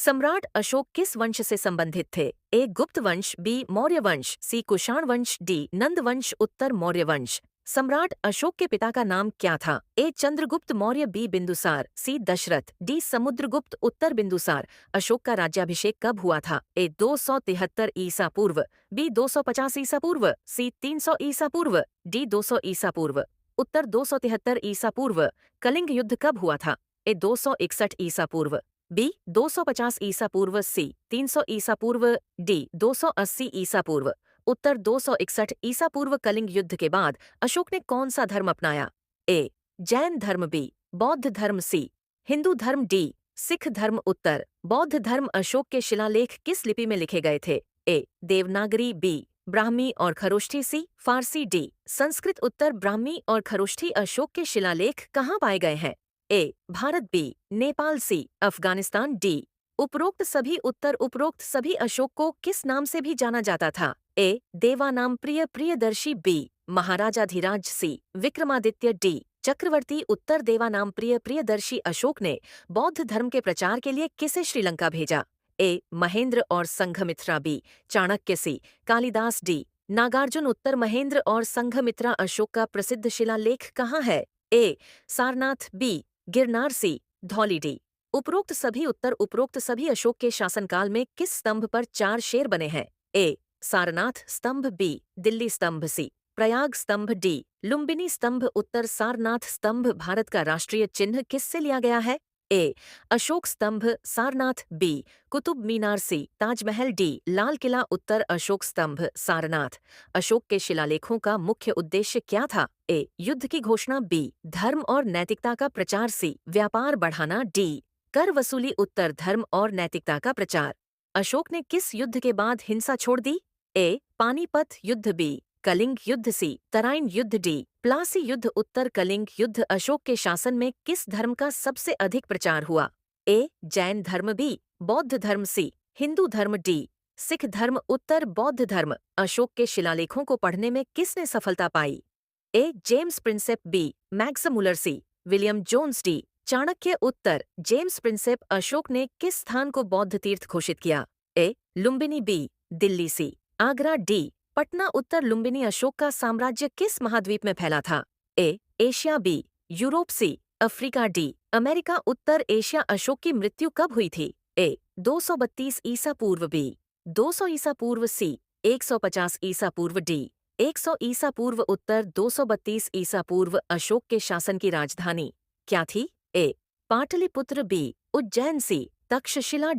सम्राट अशोक किस वंश से संबंधित थे? ए गुप्त वंश, बी मौर्य वंश, सी कुषाण वंश, डी नंद वंश, उत्तर मौर्य वंश। सम्राट अशोक के पिता का नाम क्या था? ए चंद्रगुप्त मौर्य, बी बिंदुसार, सी दशरथ, डी समुद्रगुप्त, उत्तर बिंदुसार। अशोक का राज्याभिषेक कब हुआ था? ए 273 ईसा पूर्व, बी 250 ईसा पूर्व, सी 300 ईसा पूर्व, डी 200 ईसा पूर्व। उत्तर 273 ईसा पूर्व। कलिंग युद्ध कब हुआ था? ए 261 ईसा पूर्व, बी 250 ईसा पूर्व, सी 300 ईसा पूर्व, डी 280 ईसा पूर्व। उत्तर 261 ईसा पूर्व। कलिंग युद्ध के बाद अशोक ने कौन सा धर्म अपनाया? ए जैन धर्म, बी बौद्ध धर्म, सी हिंदू धर्म, डी सिख धर्म। उत्तर बौद्ध धर्म। अशोक के शिलालेख किस लिपि में लिखे गए थे? ए देवनागरी, बी ब्राह्मी और खरोष्ठी, सी फारसी, डी संस्कृत। उत्तर ब्राह्मी और खरोष्ठी। अशोक के शिलालेख कहाँ पाए गए हैं? ए भारत, बी नेपाल, सी अफगानिस्तान, डी उपरोक्त सभी। उत्तर उपरोक्त सभी। अशोक को किस नाम से भी जाना जाता था? ए देवानाम प्रिय, प्रियदर्शी, बी महाराजाधिराज, सी विक्रमादित्य, डी चक्रवर्ती। उत्तर देवानाम प्रिय, प्रियदर्शी। अशोक ने बौद्ध धर्म के प्रचार के लिए किसे श्रीलंका भेजा? ए महेंद्र और संघमित्रा, बी चाणक्य, सी कालिदास, डी नागार्जुन। उत्तर महेंद्र और संघमित्रा। अशोक का प्रसिद्ध शिलालेख कहाँ है? ए सारनाथ, बी गिरनार, सी धौली, डी उपरोक्त सभी। उत्तर उपरोक्त सभी। अशोक के शासनकाल में किस स्तंभ पर 4 शेर बने हैं? ए सारनाथ स्तंभ, बी दिल्ली स्तंभ, सी प्रयाग स्तंभ, डी लुम्बिनी स्तंभ। उत्तर सारनाथ स्तंभ। भारत का राष्ट्रीय चिन्ह किससे लिया गया है? ए अशोक स्तंभ, सारनाथ, बी कुतुब मीनार, सी ताजमहल, डी लाल किला। उत्तर अशोक स्तंभ, सारनाथ। अशोक के शिलालेखों का मुख्य उद्देश्य क्या था? ए युद्ध की घोषणा, बी धर्म और नैतिकता का प्रचार, सी व्यापार बढ़ाना, डी कर वसूली। उत्तर धर्म और नैतिकता का प्रचार। अशोक ने किस युद्ध के बाद हिंसा छोड़ दी? ए पानीपत युद्ध, बी कलिंग युद्ध, सी तराइन युद्ध, डी प्लासी युद्ध। उत्तर कलिंग युद्ध। अशोक के शासन में किस धर्म का सबसे अधिक प्रचार हुआ? ए जैन धर्म, बी बौद्ध धर्म, सी हिंदू धर्म, डी सिख धर्म। उत्तर बौद्ध धर्म। अशोक के शिलालेखों को पढ़ने में किसने सफलता पाई? A James Prinsep, B Max Muller, C William Jones, D Chanakya. उत्तर जेम्स प्रिंसेप। अशोक ने किस स्थान को बौद्ध तीर्थ घोषित किया? A Lumbini, B Delhi, C Agra, D Patna. उत्तर लुम्बिनी। अशोक का साम्राज्य किस महाद्वीप में फैला था? A Asia, B Europe, C Africa, D America. उत्तर एशिया। अशोक की मृत्यु कब हुई थी? ए 232 ईसा पूर्व, बी 200 ईसा पूर्व, सी 150 ईसा पूर्व, डी 100 ईसा पूर्व। उत्तर 232 ईसा पूर्व। अशोक के शासन की राजधानी क्या थी? ए पाटलिपुत्र, बी उज्जैन, सी तक्षशिला,